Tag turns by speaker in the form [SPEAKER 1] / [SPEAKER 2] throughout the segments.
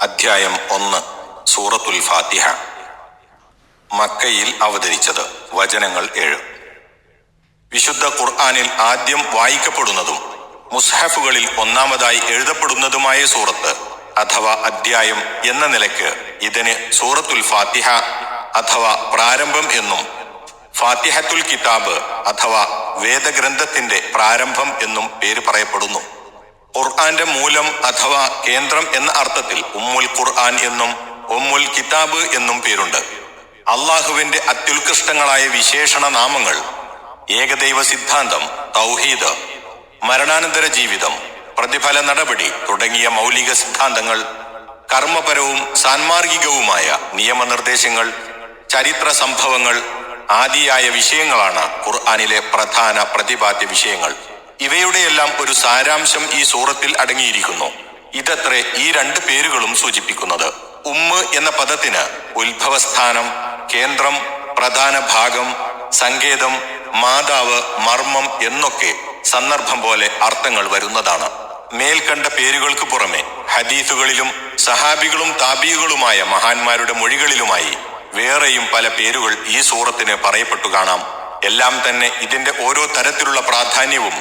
[SPEAKER 1] അധ്യായം 1 സൂറത്തുൽ ഫാത്തിഹ. മക്കയിൽ അവതരിച്ചത്. വചനങ്ങൾ 7. വിശുദ്ധ ഖുർആനിൽ ആദ്യം വായിക്കപ്പെടുന്നതും മുസ്ഹഫുകളിൽ ഒന്നാമതായി എഴുതപ്പെടുന്നതുമായ സൂറത്ത് അഥവാ അധ്യായം എന്ന നിലയ്ക്ക് ഇതിന് സൂറത്തുൽ ഫാത്തിഹ അഥവാ പ്രാരംഭം എന്നും ഫാത്തിഹത്തുൽ കിതാബ് അഥവാ വേദഗ്രന്ഥത്തിന്റെ പ്രാരംഭം എന്നും പേര് പറയപ്പെടുന്നു. ഖുർആന്റെ മൂലം അഥവാ കേന്ദ്രം എന്ന അർത്ഥത്തിൽ ഉമ്മുൽ ഖുർആൻ എന്നും ഉമ്മുൽ കിതാബ് എന്നും പേരുണ്ട്. അള്ളാഹുവിന്റെ അത്യുത്കൃഷ്ടങ്ങളായ വിശേഷണ നാമങ്ങൾ ഏകദൈവ സിദ്ധാന്തം, തൗഹീദ്, മരണാനന്തര ജീവിതം, പ്രതിഫല നടപടി തുടങ്ങിയ മൗലിക സിദ്ധാന്തങ്ങൾ, കർമ്മപരവും സാൻമാർഗികവുമായ നിയമനിർദ്ദേശങ്ങൾ, ചരിത്ര സംഭവങ്ങൾ ആദിയായ വിഷയങ്ങളാണ് ഖുർആനിലെ പ്രധാന പ്രതിപാദ്യ വിഷയങ്ങൾ. ഇവയുടെയെല്ലാം ഒരു സാരാംശം ഈ സൂറത്തിൽ അടങ്ങിയിരിക്കുന്നു. ഇതത്രേ ഈ രണ്ട് പേരുകളും സൂചിപ്പിക്കുന്നത്. ഉമ്മ് എന്ന പദത്തിന് ഉത്ഭവസ്ഥാനം, കേന്ദ്രം, പ്രധാന ഭാഗം, സങ്കേതം, മാതാവ്, മർമ്മം എന്നൊക്കെ സന്ദർഭം പോലെ അർത്ഥങ്ങൾ വരുന്നതാണ്. മേൽക്കണ്ട പേരുകൾക്ക് പുറമെ ഹദീസുകളിലും സഹാബികളും താബികളുമായ മഹാന്മാരുടെ മൊഴികളിലുമായി വേറെയും പല പേരുകൾ ഈ സൂറത്തിന് പറയപ്പെട്ടു കാണാം. എല്ലാം തന്നെ ഇതിന്റെ ഓരോ തരത്തിലുള്ള പ്രാധാന്യവും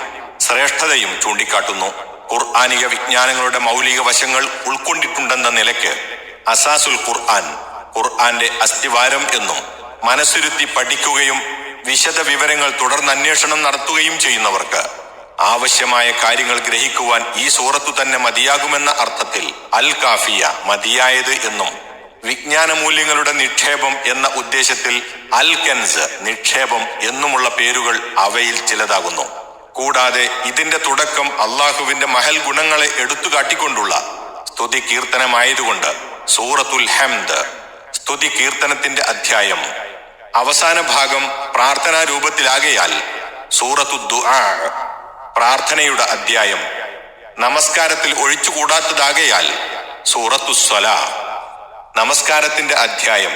[SPEAKER 1] ശ്രേഷ്ഠതയും ചൂണ്ടിക്കാട്ടുന്നു. ഖുർആനിക വിജ്ഞാനങ്ങളുടെ മൗലിക വശങ്ങൾ ഉൾക്കൊണ്ടിട്ടുണ്ടെന്ന നിലയ്ക്ക് അസാസുൽ ഖുർആൻ, ഖുർആന്റെ അസ്ഥിവാരം എന്നും മനസ്സിരുത്തി പഠിക്കുകയും വിശദ വിവരങ്ങൾ തുടർന്നന്വേഷണം നടത്തുകയും ചെയ്യുന്നവർക്ക് ആവശ്യമായ കാര്യങ്ങൾ ഗ്രഹിക്കുവാൻ ഈ സൂറത്തു തന്നെ മതിയാകുമെന്ന അർത്ഥത്തിൽ അൽ കാഫിയ, മതിയായത് എന്നും, വിജ്ഞാന മൂല്യങ്ങളുടെ നിക്ഷേപം എന്ന ഉദ്ദേശത്തിൽ അൽ കൻസ്, നിക്ഷേപം എന്നുമുള്ള പേരുകൾ അവയിൽ ചിലതാകുന്നു. കൂടാതെ ഇതിന്റെ തുടക്കം അള്ളാഹുവിന്റെ മഹൽ ഗുണങ്ങളെ എടുത്തു കാട്ടിക്കൊണ്ടുള്ള സ്തുതി കീർത്തനമായതുകൊണ്ട് സൂറത്തുൽ ഹംദ്, സ്തുതി കീർത്തനത്തിന്റെ അധ്യായം, അവസാന ഭാഗം പ്രാർത്ഥനാ രൂപത്തിലാകയാൽ സൂറത്തു ദുആ, പ്രാർത്ഥനയുടെ അധ്യായം, നമസ്കാരത്തിൽ ഒഴിച്ചുകൂടാത്തതാകയാൽ സൂറത്തു സ്വലാ, നമസ്കാരത്തിന്റെ അധ്യായം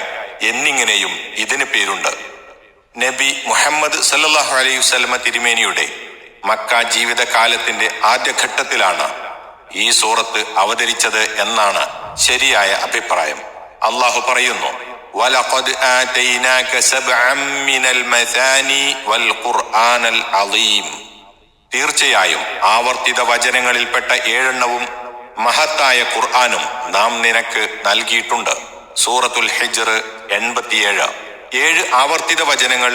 [SPEAKER 1] എന്നിങ്ങനെയും ഇതിന് പേരുണ്ട്. നബി മുഹമ്മദ് സല്ലല്ലാഹു അലൈഹി വസല്ലമ തിരുമേനിയുടെ മക്ക ജീവിതകാലത്തിന്റെ ആദ്യഘട്ടത്തിലാണ് ഈ സൂറത്ത് അവതരിച്ചത് എന്നാണ് ശരിയായ അഭിപ്രായം. അള്ളാഹു പറയുന്നു, വലഖദ് ആതൈനാക സബ്അൻ മിനൽ മസാനി വൽ ഖുർആനൽ അളീം. തീർച്ചയായും ആവർത്തിത വചനങ്ങളിൽപ്പെട്ട 7 മഹത്തായ ഖുർആനും നാം നിനക്ക് നൽകിയിട്ടുണ്ട്. സൂറത്തുൽ ഹിജ്ർ 87. 7 ആവർത്തിത വചനങ്ങൾ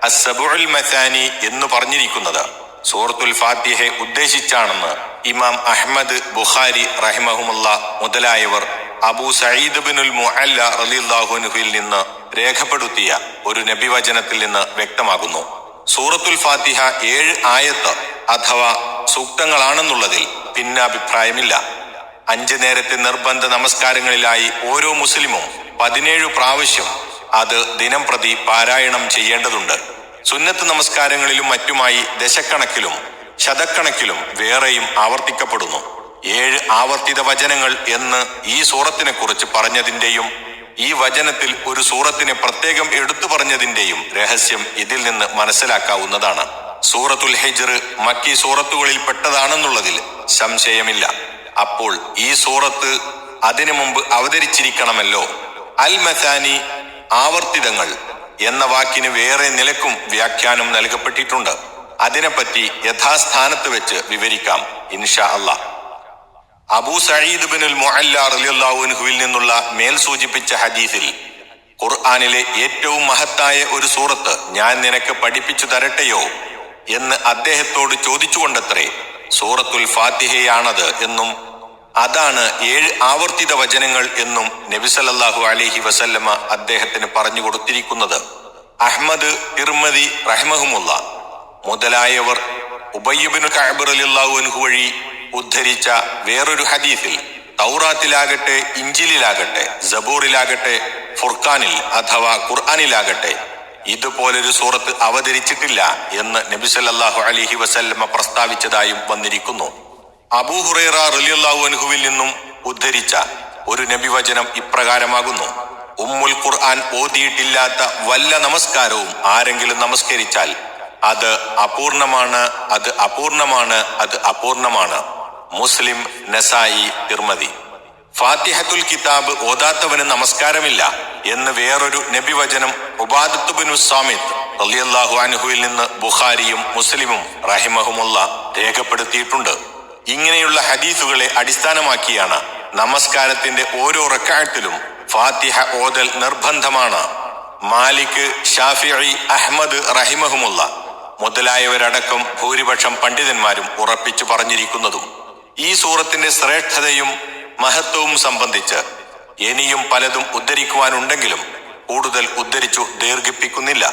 [SPEAKER 1] അസ്സബുൽ മസാനി എന്ന് പറഞ്ഞിരിക്കുന്നത് സൂറത്തുൽ ഫാത്തിഹയെ ഉദ്ദേശിച്ചാണെന്ന് ഇമാം അഹ്മദ് ബുഖാരി റഹിമഹുമുള്ള മുതലായവർ അബൂ സഈദ് ബിനുൽ മുഅല്ല റളിയല്ലാഹു അൻഹുവിൽ നിന്ന് രേഖപ്പെടുത്തിയ ഒരു നബിവചനത്തിൽ നിന്ന് വ്യക്തമാകുന്നു. സൂറത്തുൽ ഫാത്തിഹ 7 ആയത്ത് അഥവാ സൂക്തങ്ങളാണെന്നുള്ളതിൽ ഭിന്നാഭിപ്രായമില്ല. 5 നേരത്തെ നിർബന്ധ നമസ്കാരങ്ങളിലായി ഓരോ മുസ്ലിമും 17 പ്രാവശ്യം അത് ദിനം പ്രതി പാരായണം ചെയ്യേണ്ടതുണ്ട്. സുന്നത്ത് നമസ്കാരങ്ങളിലും മറ്റുമായി ദശക്കണക്കിലും ശതക്കണക്കിലും വേറെയും ആവർത്തിക്കപ്പെടുന്നു. 7 ആവർത്തിത വചനങ്ങൾ എന്ന് ഈ സൂറത്തിനെ കുറിച്ച് പറഞ്ഞതിന്റെയും ഈ വചനത്തിൽ ഒരു സൂറത്തിനെ പ്രത്യേകം എടുത്തു പറഞ്ഞതിന്റെയും രഹസ്യം ഇതിൽ നിന്ന് മനസ്സിലാക്കാവുന്നതാണ്. സൂറത്തുൽ ഹിജ്ർ മക്കി സൂറത്തുകളിൽ പെട്ടതാണെന്നുള്ളതിൽ സംശയമില്ല. അപ്പോൾ ഈ സൂറത്ത് അതിനു മുമ്പ് അവതരിച്ചിരിക്കണമല്ലോ. അൽ മസാനി, ആവർത്തിതങ്ങൾ എന്ന വാക്കിന് വേറെ നിലക്കും വ്യാഖ്യാനം നൽകപ്പെട്ടിട്ടുണ്ട്. അതിനെപ്പറ്റി യഥാസ്ഥാനത്ത് വെച്ച് വിവരിക്കാം ഇൻഷാ അല്ലാഹ്. അബൂ സഈദ് ബിനുൽ മുഅല്ല റളിയല്ലാഹു അൻഹുവിൽ നിന്നുള്ള മേൽ സൂചിപ്പിച്ച ഹദീസിൽ ഖുർആനിലെ ഏറ്റവും മഹത്തായ ഒരു സൂറത്ത് ഞാൻ നിനക്ക് പഠിപ്പിച്ചു തരട്ടെയോ എന്ന് അദ്ദേഹത്തോട് ചോദിച്ചുകൊണ്ടത്രേ സൂറത്തുൽ ഫാത്തിഹയാണത് എന്നും അതാണ് 7 ആവർത്തിത വചനങ്ങൾ എന്നും നബി സല്ലല്ലാഹു അലൈഹി വസല്ലമ അദ്ദേഹത്തിന് പറഞ്ഞു കൊടുത്തിരിക്കുന്നത്. അഹ്മദ്, തിർമിദി റഹിമഹുമുള്ള മുതലായവർ ഉബയ്യ് ഇബ്നു കഅബ് റളിയല്ലാഹു അൻഹു വഴി ഉദ്ധരിച്ച വേറൊരു ഹദീസിൽ തൗറാത്തിലാകട്ടെ, ഇഞ്ചിലിലാകട്ടെ, സബൂറിലാകട്ടെ, ഫുർഖാനിൽ അഥവാ ഖുർആനിലാകട്ടെ ഇതുപോലൊരു സൂറത്ത് അവതരിച്ചിട്ടില്ല എന്ന് നബി സല്ലല്ലാഹു അലൈഹി വസല്ലമ പ്രസ്താവിച്ചതായും വന്നിരിക്കുന്നു. അബൂ ഹുറൈറ റളിയല്ലാഹു അൻഹുവിൽ നിന്നും ഉദ്ധരിച്ച ഒരു നബിവചനം ഇപ്രകാരമാകുന്നു: ഉമ്മുൽ ഖുർആൻ ഓതിയിട്ടില്ലാത്ത വല്ല നമസ്കാരവും ആരെങ്കിലും നമസ്കരിച്ചാൽ അത് അപൂർണമാണ്, അത് അപൂർണമാണ്, അത് അപൂർണമാണ്. മുസ്ലിം, നസായി, തിർമിദി. ഫാത്തിഹത്തുൽ കിതാബ് ഓതാത്തവന് നമസ്കാരമില്ല എന്ന് വേറൊരു നബിവചനം ഉബാദത്ത് ബിനു സാമിത്ത് റളിയല്ലാഹു അൻഹുവിൽ നിന്ന് ബുഖാരിയും മുസ്ലിമും റഹിമഹുമുള്ള രേഖപ്പെടുത്തിയിട്ടുണ്ട്. ഇങ്ങനെയുള്ള ഹദീസുകളെ അടിസ്ഥാനമാക്കിയാണ് നമസ്കാരത്തിന്റെ ഓരോ റക്അത്തിലും ഫാത്തിഹ ഓതൽ നിർബന്ധമാണ്. മാലിക്, ഷാഫിഈ, അഹ്മദ് റഹിമഹുമുള്ള മുതലായവരടക്കം ഭൂരിപക്ഷം പണ്ഡിതന്മാരും ഉറപ്പിച്ചു പറഞ്ഞിരിക്കുന്നതും. ഈ സൂറത്തിന്റെ ശ്രേഷ്ഠതയും മഹത്വവും സംബന്ധിച്ച് ഇനിയും പലതും ഉദ്ധരിക്കുവാനുണ്ടെങ്കിലും കൂടുതൽ ഉദ്ധരിച്ചു ദീർഘിപ്പിക്കുന്നില്ല.